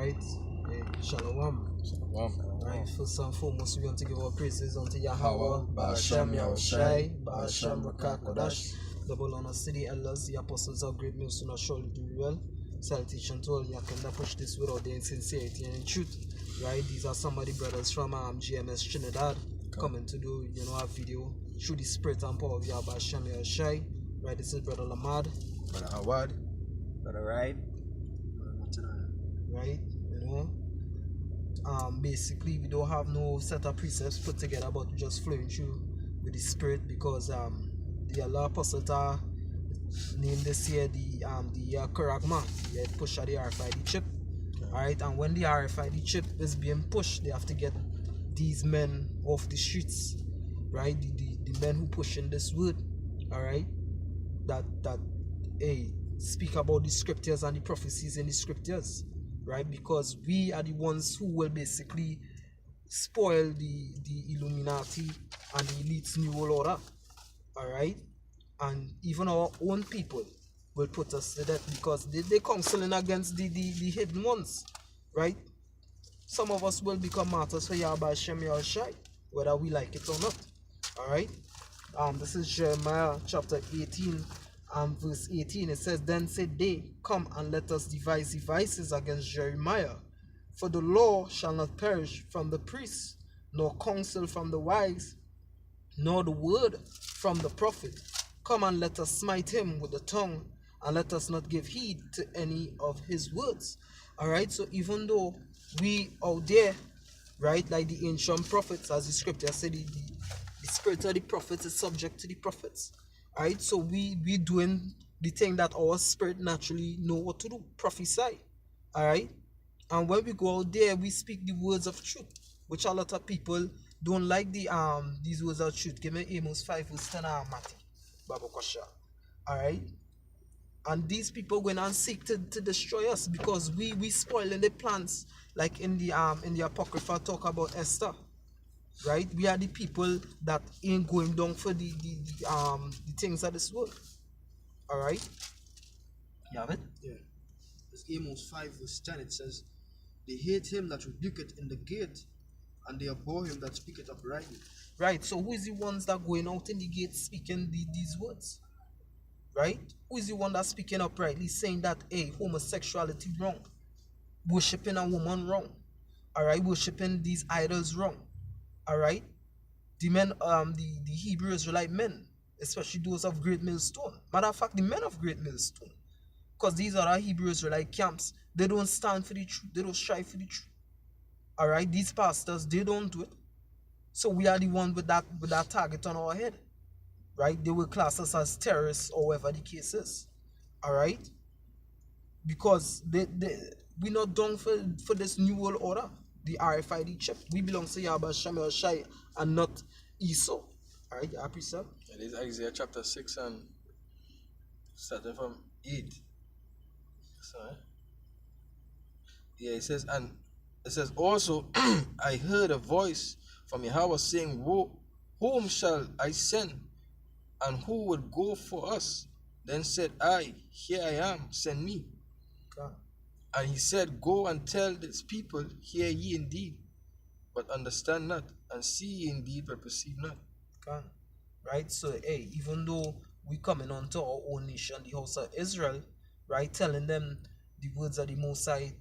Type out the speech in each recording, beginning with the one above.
Alright? Hey, Shalom. Right, first and foremost, we want to give our praises unto Yahweh, Ba'ashem Yahushai, Ba'ashem Rakak Kodash, double honor city elders, the apostles of great news, not surely do well. Salutation to all Yakenda push this without their sincerity and in truth. Right, these are some of the brothers from GMS Trinidad coming to do, a video through the spirit and power of Yahweh Ba'ashem Yahushai. Right, this is Brother Lamad, Brother Howard, Brother Ride, right, basically we don't have no set of precepts put together, but just flowing through with the spirit, because the Allah Apostle named this year the Karagma, the push of the RFID chip. Alright, and when the RFID chip is being pushed, they have to get these men off the streets, right? The men who pushing this word, alright, that speak about the scriptures and the prophecies in the scriptures, right? Because we are the ones who will basically spoil the Illuminati and the elite's new world order, alright? And even our own people will put us to death, because they counseling against the hidden ones, right? Some of us will become martyrs for Yahweh Ba'ashem Yahushai, whether we like it or not, alright? This is Jeremiah chapter 18 and verse 18. It says, "Then said they, Come and let us devise devices against Jeremiah, for the law shall not perish from the priests, nor counsel from the wise, nor the word from the prophet. Come and let us smite him with the tongue, and let us not give heed to any of his words." Alright, so even though we out there, right, like the ancient prophets, as the scripture said, the spirit of the prophets is subject to the prophets. Alright, so we doing the thing that our spirit naturally know what to do, prophesy. Alright, and when we go out there, we speak the words of truth, which a lot of people don't like these words of truth. Give me Amos 5 verse 10 Mati Babu Kosha. Alright, and these people going and seek to destroy us, because we spoiling the plans, like in the Apocrypha talk about Esther. Right, we are the people that ain't going down for the things of this world. Alright, you have it? yeah. It's Amos 5 verse 10. It says, "They hate him that rebuketh in the gate, and they abhor him that speaketh uprightly." Right, so who is the ones that going out in the gate speaking these words? Right, who is the one that's speaking uprightly, saying that, hey, homosexuality wrong, worshipping a woman wrong, alright, worshipping these idols wrong? Alright, the men, the Hebrew Israelite men, especially those of Great Millstone. Matter of fact, the men of Great Millstone, because these are our Hebrew Israelite camps, they don't stand for the truth, they don't strive for the truth. Alright, these pastors, they don't do it. So we are the one with that target on our head. Right, they will class us as terrorists or whatever the case is. Alright, because we're not done for this new world order, the RFID chip. We belong to Yahweh Ba'ashem Yahushai and not Esau. Alright, you happy, sir? It is Isaiah chapter 6 and starting from 8. Sorry. Yeah, it says, and it says also, "I heard a voice from Yahweh saying, Whom shall I send? And who would go for us? Then said I, Here I am, send me. God. And he said, Go and tell this people, Hear ye indeed, but understand not, and see ye indeed, but perceive not." God. Right, so hey, even though we coming onto our own nation, the house of Israel, right, telling them the words of the Most High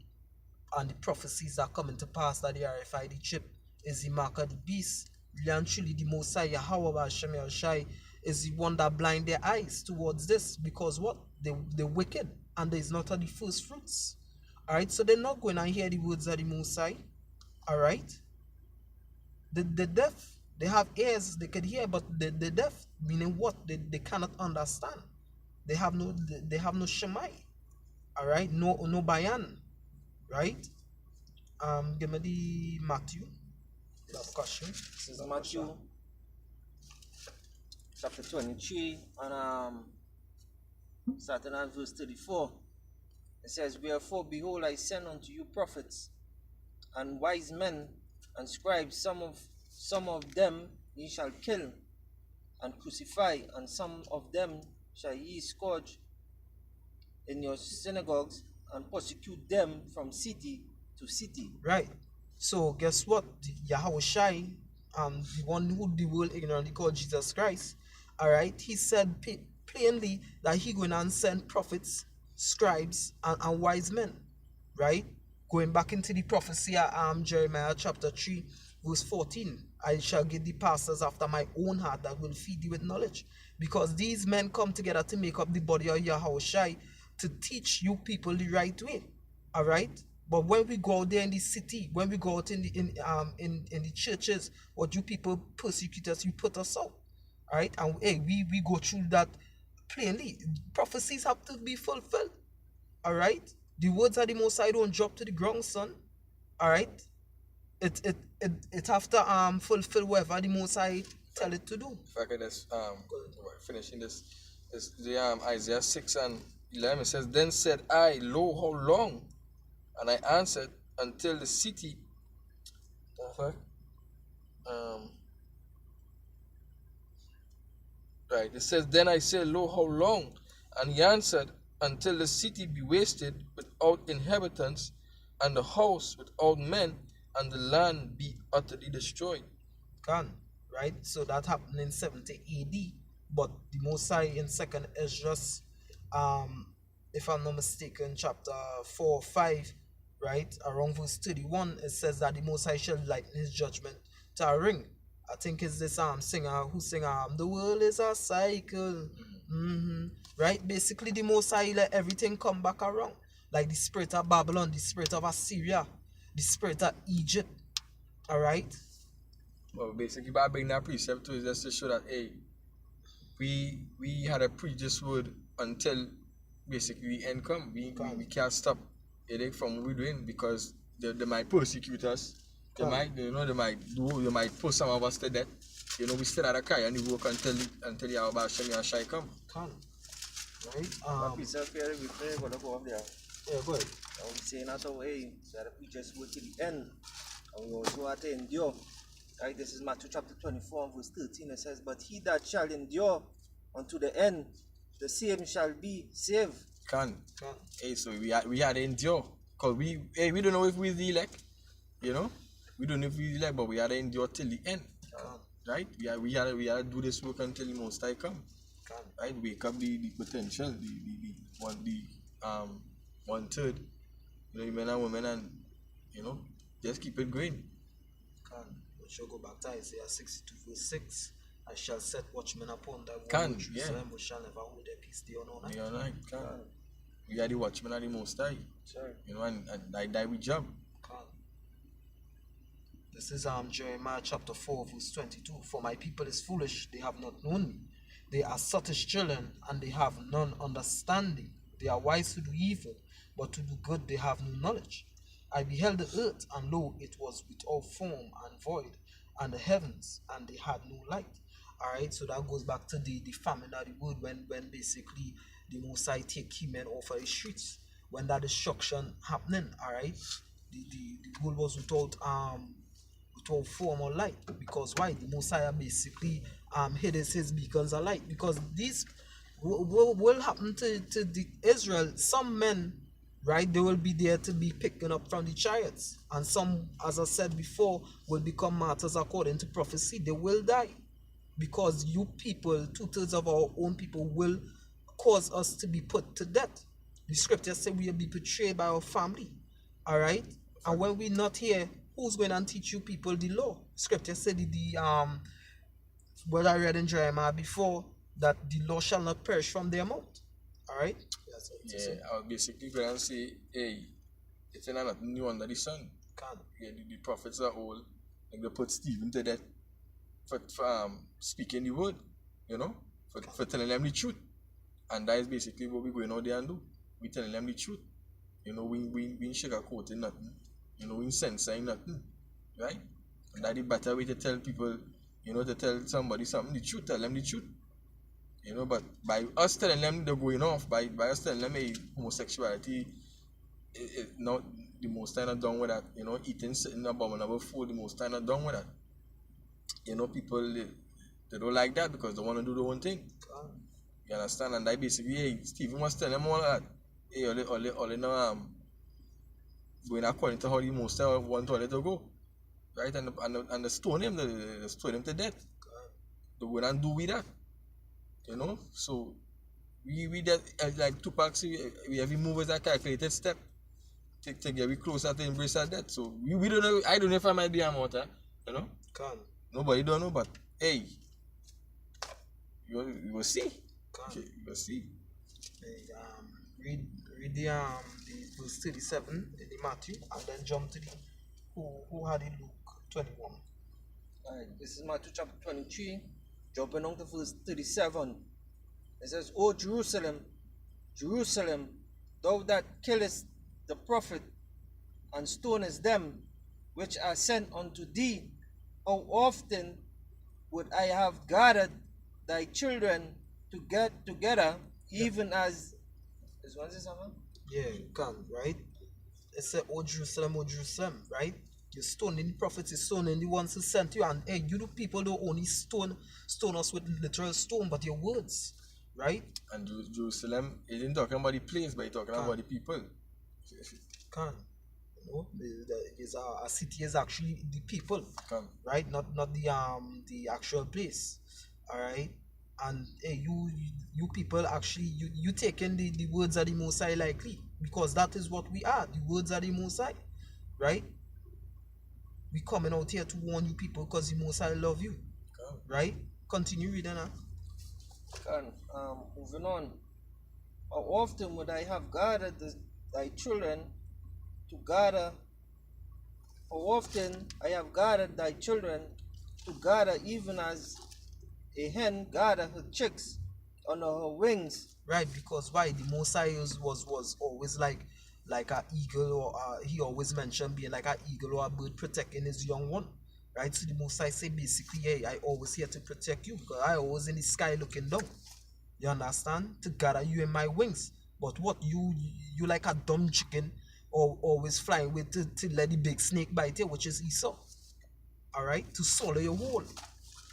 and the prophecies that coming to pass, that the RFID chip is the mark of the beast, really and truly the Most High Yahweh Ba'ashem Yahushai is the one that blind their eyes towards this, because what? They're wicked, and there's not the first fruits. Alright, so they're not going to hear the words of the Most High. Alright, the deaf, they have ears, they could hear, but the deaf, meaning what? They cannot understand. They have no Shemai. Alright, no Bayan. Right? Give me the Matthew. Question. this is Matthew chapter 23 and starting at verse 34. It says, "Wherefore, behold, I send unto you prophets and wise men and scribes. Some of them ye shall kill and crucify, and some of them shall ye scourge in your synagogues, and persecute them from city to city. Right. So guess what? Yahweh Shai, the one who the world ignorantly called Jesus Christ, all right, he said plainly that he going and send prophets, scribes, and wise men, right? Going back into the prophecy of Jeremiah chapter 3, verse 14, I shall give thee pastors after my own heart that will feed thee with knowledge. Because these men come together to make up the body of Yahweh Shai to teach you people the right way. All right. But when we go out there in the city, when we go out in the churches, what you people persecute us, you put us out. All right. And hey, we go through that plainly. Prophecies have to be fulfilled. All right. The words of the Most High don't drop to the ground, son. All right. It have to fulfill whatever the Most High tell it to do. If I could just finishing this the Isaiah 6:11 says, Then said I, Lo, how long? And I answered, until the city right, it says, Then I said, Lo, how long? And he answered, until the city be wasted without inhabitants, and the house without men, and the land be utterly destroyed. Can, right? So that happened in 70 AD, but the Most High in 2nd Esdras, if I'm not mistaken, chapter 4 or 5, right, around verse 31, it says that the Most High shall lighten his judgment to a ring. I think it's this singer who sing the world is a cycle. Right? Basically the Most High let everything come back around. Like the spirit of Babylon, the spirit of Assyria, the spirit of Egypt. Alright? Well, basically, by bringing that precept to is just to show that, hey, we had a previous word until basically the end come. We can't stop it from what we're doing because they might persecute us. They might put some of us to death. You know, we still had a cry and we work until Yahweh Shem and Shai come. Right? Precept here, we pray, gonna go up there. Yeah, go ahead. And we saying also, hey, that if we just wait till the end, and we also have to endure. Right, this is Matthew chapter 24 and verse 13. It says, But he that shall endure unto the end, the same shall be saved. Can. Hey, so we had to endure. Because we don't know if we're the elect. You know? We don't know if we're the elect, but we had to endure till the end. Right? We had to do this work until the Most High come. Right? Wake up the potential, the 1/3. You know, men and women, and you know, just keep it going. We shall go back to Isaiah 62 verse 6. I shall set watchmen upon thy Can, wall, Jerusalem, which shall never hold their peace day or night. Day or night, can. We are the watchmen of the Most High. Sure. You know, and I die with job. This is Jeremiah chapter 4 verse 22. For my people is foolish, they have not known me. They are sottish children, and they have none understanding. They are wise to do evil, but to do good they have no knowledge. I beheld the earth, and lo, it was without form and void, and the heavens, and they had no light. Alright, so that goes back to the famine of the word when basically the Most High take key men off of the streets. When that destruction happening, alright, the world was without form or light. Because why? The Most High basically hid his beacons of light. Because these will happen to the Israel. Some men, right, they will be there to be picking up from the chariots, and some, as I said before, will become martyrs according to prophecy. They will die because you people, 2/3 of our own people, will cause us to be put to death. The scriptures say we will be betrayed by our family. All right, and when we're not here, who's going to teach you people the law? Scripture said what I read in Jeremiah before, that the law shall not perish from their mouth. All right. Yeah, I was basically going to say, hey, it's not new under the sun. Yeah, the prophets are old. Like they put Stephen to death for speaking the word, you know, for telling them the truth. And that is basically what we're going out there and do. We're telling them the truth. You know, we ain't sugarcoating nothing. You know, we ain't censoring nothing. Right? And that's the better way to tell people, you know, to tell somebody something, the truth, tell them the truth. You know, but by us telling them they're going off, by us telling them, hey, homosexuality is not, the Most High not done with that. You know, eating certain abominable food, the Most High not done with that. You know, people, they don't like that because they want to do their own thing. You understand? And I basically, hey, Stephen was telling them all that. Hey, all going according to how the Most High wanted it to go. Right? And the stone him, the stone him to death. They go and do with that. You know? So we that like Tupac say, we every move is a calculated step. To get we closer to embrace that death. So we don't know. I don't know if I might be a martyr. You know? Can. Nobody don't know, but hey, you will see. Can. Okay, you will see. Hey, read the verse 37 in the Matthew, and then jump to the who had in Luke 21. Alright, this is Matthew chapter 23, jumping on to verse 37. It says, O Jerusalem, Jerusalem, thou that killest the prophet and stonest them which are sent unto thee, how often would I have gathered thy children to get together, even as is what is something? Yeah, you can, right? It said, O Jerusalem, right? You're stoning the prophets, you're stoning the ones who sent you, and hey, you the people don't only stone us with literal stone, but your words, right? And Jerusalem, he didn't talking about the place, but he talking about the people. Can. You know, a city is actually the people, Can. right? Not the actual place. Alright? And hey, you people actually you taking the words of the Most High likely, because that is what we are. The words of the Most High, right? We coming out here to warn you people because the Most High love you, right? Continue reading now. Moving on. How often would I have gathered thy children to gather? How often I have gathered thy children to gather, even as a hen gather her chicks under her wings. Right, because why the Most High was always like an eagle, or he always mentioned being like an eagle or a bird protecting his young one. Right, so the Most High say basically, hey, I always here to protect you because I always in the sky looking down. You understand? To gather you in my wings. But what you like a dumb chicken, or always flying with to let the big snake bite you, which is Esau. Alright, to swallow your whole.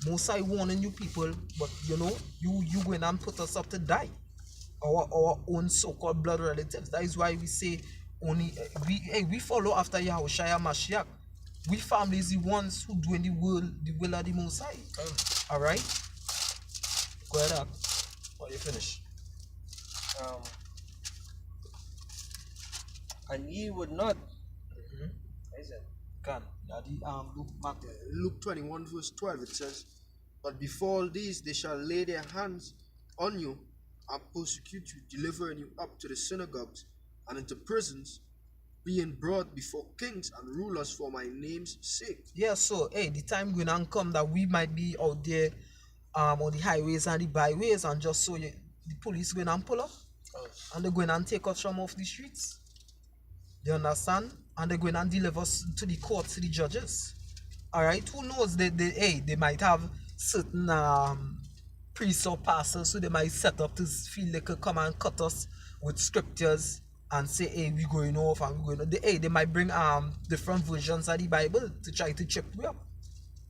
Most High warning you people, but you know, you going and put us up to die. Our own so-called blood relatives. That is why we say only we follow after Yahushua Mashiach. We family is the ones who doing the will of the Most High. Alright? Go ahead up. While you finish. And ye would not. What is it? Can. Luke 21 verse 12 it says, but before all these they shall lay their hands on you and persecute you, delivering you up to the synagogues and into prisons, being brought before kings and rulers for my name's sake. Yeah, so hey, the time going and come that we might be out there on the highways and the byways, and just so the police going and pull up and they're going and take us from off the streets. You understand? And they're going and deliver us to the courts, to the judges. Alright, who knows? They might have certain priests or pastors, so they might set up to feel they could come and cut us with scriptures and say, hey, we're going off and we're going on. They might bring different versions of the Bible to try to trip we up.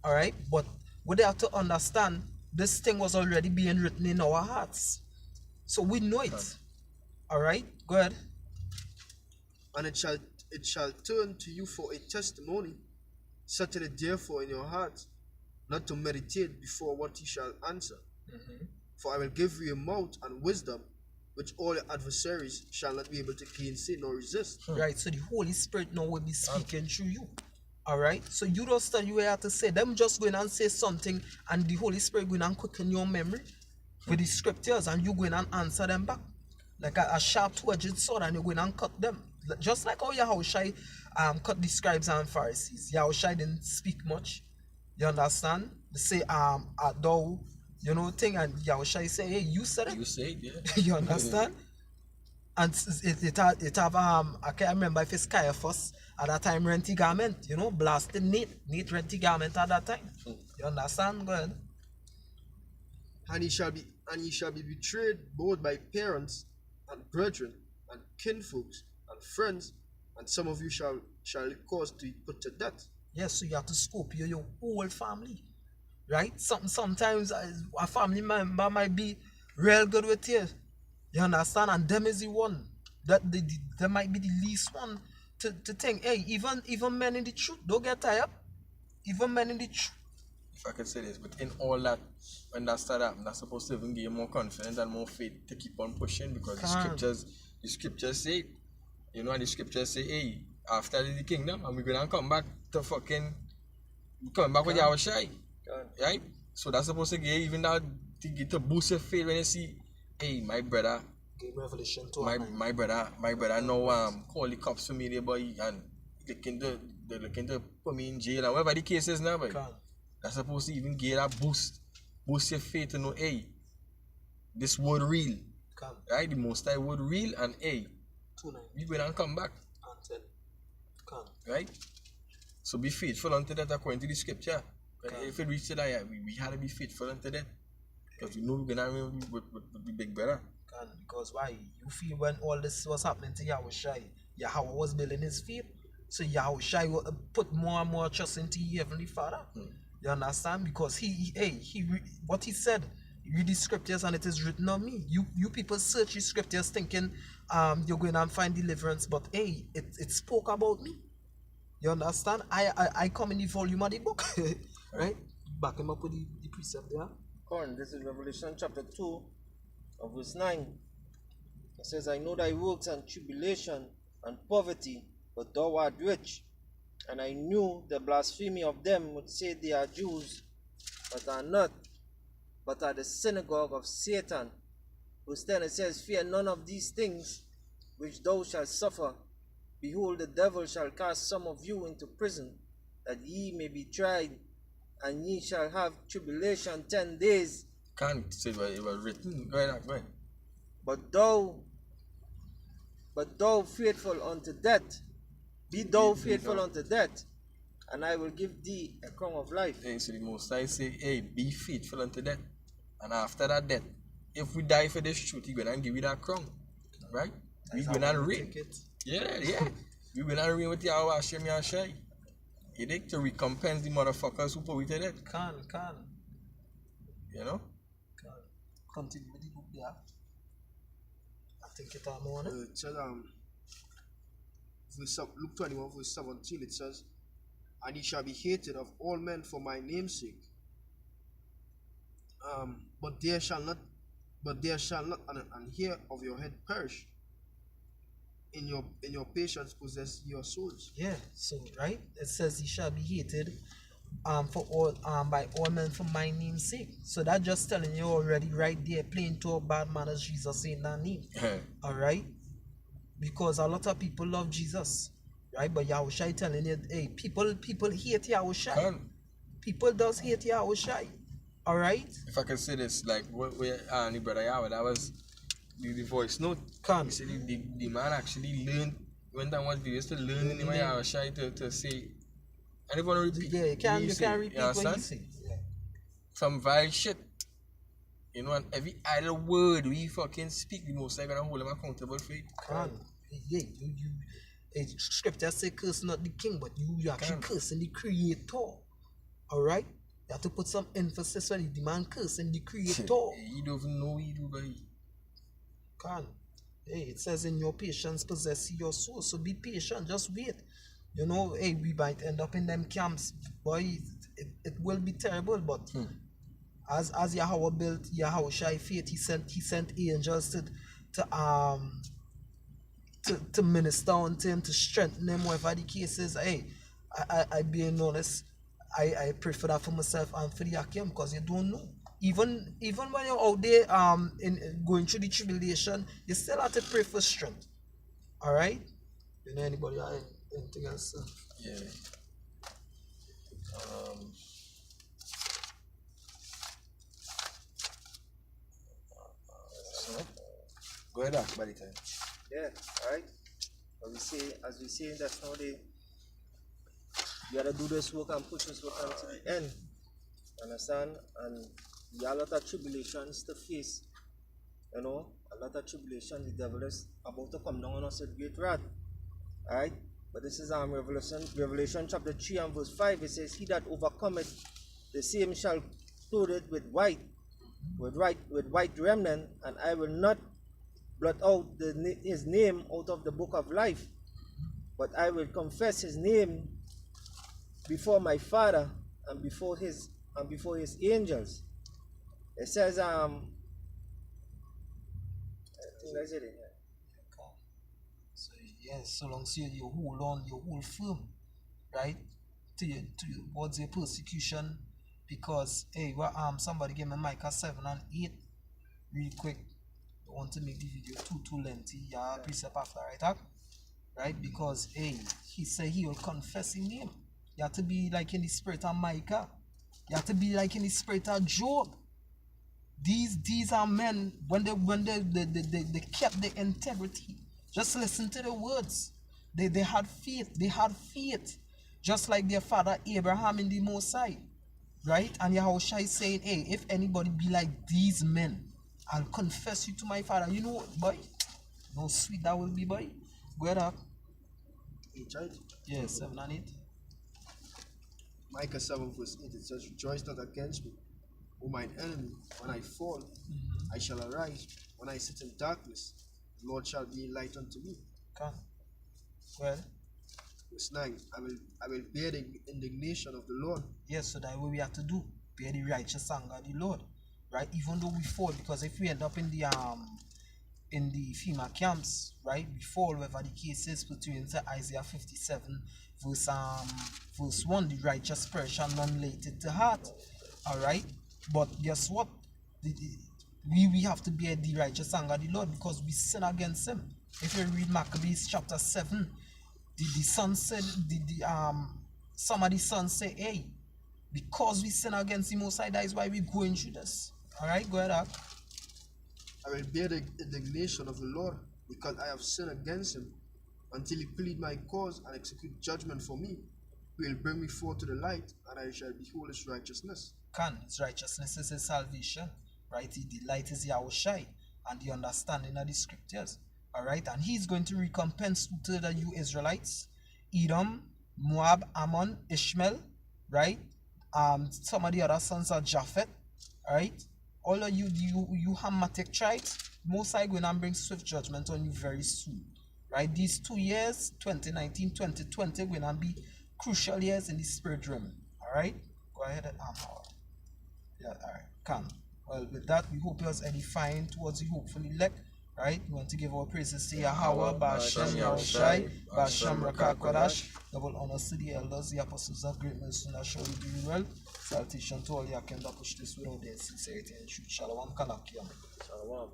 Alright? But what they have to understand, this thing was already being written in our hearts. So we know it. Alright? Go ahead. And it shall turn to you for a testimony. Settle it therefore in your heart, not to meditate before what ye shall answer. For I will give you a mouth and wisdom, which all your adversaries shall not be able to gainsay nor resist. Right, so the Holy Spirit now will be speaking through you. Alright, so you don't stand you have to say, them just going and say something, and the Holy Spirit going and quicken your memory with the scriptures, and you going and answer them back. Like a sharp two-edged sword, and you're going and cut them. Just like how Yahushua cut the scribes and Pharisees. Yahushua didn't speak much. You understand? They say, thou, you know, thing, and Yahushua say, hey, you said it. You say it, yeah. You understand? And it have I can't remember if it's Caiaphas at that time, renty garment, you know, blasting Nate renty garment at that time. You understand? Go ahead. And ye shall be betrayed both by parents and brethren and kinfolks and friends, and some of you shall cause to be put to death. Yes, so you have to scope your whole family, right? Sometimes a family member might be real good with you. You understand? And them is the one that they might be the least one to think, hey, even men in the truth, don't get tired. Even men in the truth. If I could say this, but in all that, when that started happening, that's supposed to even give you more confidence and more faith to keep on pushing because Come. the scriptures say, you know, and the scriptures say, hey, after the kingdom, and we're gonna come back to fucking, coming back with Come. Yahushai, right? So that's supposed to give you even that to boost your faith when you see, hey, my brother, Give revelation to my brother now call the cops for me there, boy, and they're looking to put me in jail and whatever the case is now, boy. Come. That's supposed to even give that boost your faith to know, hey, this word real, Come. right? The Most High word real, and hey, 2-9. we going and come back, And 10. Come. right? So be faithful unto that according to the scripture. Come. If it reaches that, yeah, we had to be faithful unto that, because we know we're gonna win with the big brother. Come. Because why? You feel when all this was happening to Yahushai, Yahweh was building his faith. So Yahushai will put more and more trust into your Heavenly Father. You understand? Because what he said, read the scriptures and it is written on me. You people search the scriptures thinking you're going to find deliverance, but hey, it spoke about me. You understand? I come in the volume of the book, right? Back him up with the precept there. Corn, this is Revelation chapter 2 of verse 9. It says, I know thy works and tribulation and poverty, but thou art rich. And I knew the blasphemy of them which say they are Jews, but are not, but are the synagogue of Satan. Verse 10, it says, fear none of these things which thou shalt suffer. Behold, the devil shall cast some of you into prison, that ye may be tried, and ye shall have tribulation 10 days. Can't say it was written. Go ahead. But thou faithful unto death, be thou faithful unto death, and I will give thee a crown of life. Hey, so the Most High say, hey, be faithful unto death. And after that death, if we die for this truth, He's going to give you that crown. Right? We're going to reign. Yeah. We're going to reign with Yahweh Hashem Yahshai. You dig? To recompense the motherfuckers who put it dead. Can. You know? Can. Continue with the book there. I think it all more. It says, Luke 21, verse 17, it says, and he shall be hated of all men for my name's sake. But there shall not an hair of your head perish. In your patience possess your souls. Yeah, so right, it says he shall be hated for all by all men for my name's sake. So that just telling you already right there, plain to bad manners Jesus in that name. Alright? Because a lot of people love Jesus. Right? But Yahushai telling you, hey, people hate Yahushai. People does hate Yahushai. Alright? If I can say this, like where the brother Yahweh, that was the voice note. You see the man actually learned, went and watched videos to learn in the way Yahushai to say. And if you want to repeat, Yeah, you can repeat what he said. Yeah. Some vile shit. You know, and every idle word we fucking speak, the Most High gonna hold him accountable for it. Yeah, scripture say curse not the king, but you actually cursing the creator. Alright? You have to put some emphasis on the man cursing the creator. You don't even know what you do, buddy. Hey, it says in your patience possess your soul. So be patient, just wait. You know, hey, we might end up in them camps. Boy, it will be terrible, but as Yahweh built Yahushai faith, he sent angels to minister unto him, to strengthen him, whatever the case is. Hey, I being honest, I pray for that for myself and for the Akim, because you don't know. Even when you're out there in going through the tribulation, you still have to pray for strength. Alright? You know anybody have anything else? Yeah. Go ahead, by the time. Yeah, alright. As we say, that's how they you gotta do this work and push this work until the end. Understand? And you have a lot of tribulations to face. You know, a lot of tribulation. The devil is about to come down on us with great wrath. Alright? But this is Revelation chapter 3 and verse 5. It says, he that overcometh, the same shall clothe it with white remnant, and I will not blot out his name out of the book of life. but I will confess his name before my Father and before his angels. It says I think that's it. So yes, so long as you hold on, you hold firm, right? Towards your persecution, because hey, what somebody gave me Micah 7 and 8 real quick. I want to make the video too lengthy. Yeah, precept after, right? Because hey, he said he will confess his name. You have to be like in the spirit of Micah. You have to be like in the spirit of Job. These are men when they kept their integrity. Just listen to the words. They had faith. They had faith. Just like their father Abraham in the Most High. Right? And Yahushua is saying, hey, if anybody be like these men, I'll confess you to my Father. You know what, boy? No sweet that will be, boy. Go ahead up. 8, right? Yeah, 7 and 8. Micah 7 verse 8, it says, rejoice not against me, O mine enemy. When I fall, I shall arise. When I sit in darkness, the Lord shall be a light unto me. Come. Well, Verse 9, I will bear the indignation of the Lord. yes, so that what we have to do. Bear the righteous anger of the Lord. Right? Even though we fall, because if we end up in the FEMA camps, right, we fall, whatever the case is, between Isaiah 57 verse 1, the righteous spirit shall none lay it to heart. Alright? But guess what? We have to bear the righteous anger of the Lord because we sin against him. If you read Maccabees chapter 7, the son said, some of the sons say, hey, because we sin against the Most High, that is why we're going through this. Alright, go ahead, Ak. I will bear the indignation of the Lord, because I have sinned against him, until he plead my cause and execute judgment for me. He will bring me forth to the light, and I shall behold his righteousness. His righteousness is his salvation, right? The light is Yahushai, and the understanding of the scriptures, alright? And he's going to recompense to the you Israelites, Edom, Moab, Ammon, Ishmael, right? Some of the other sons of Japheth, alright? All of you Hamatic tribes, Most High going to bring swift judgment on you very soon, right? These 2 years, 2019, 2020, going to be crucial years in the spirit realm, alright? Go ahead and yeah, alright, come. Well, with that, we hope you was edifying towards the hopeful elect, right? We want to give our praises to Yahweh, Ba'ashem, Yahushai, Ba'ashem, Rakakwadash. Double honors to the elders, the apostles of great mercy, and surely be well. Salutation to all Yakim that push this without their sincerity and truth. Shalom, Kalakiam. Shalom.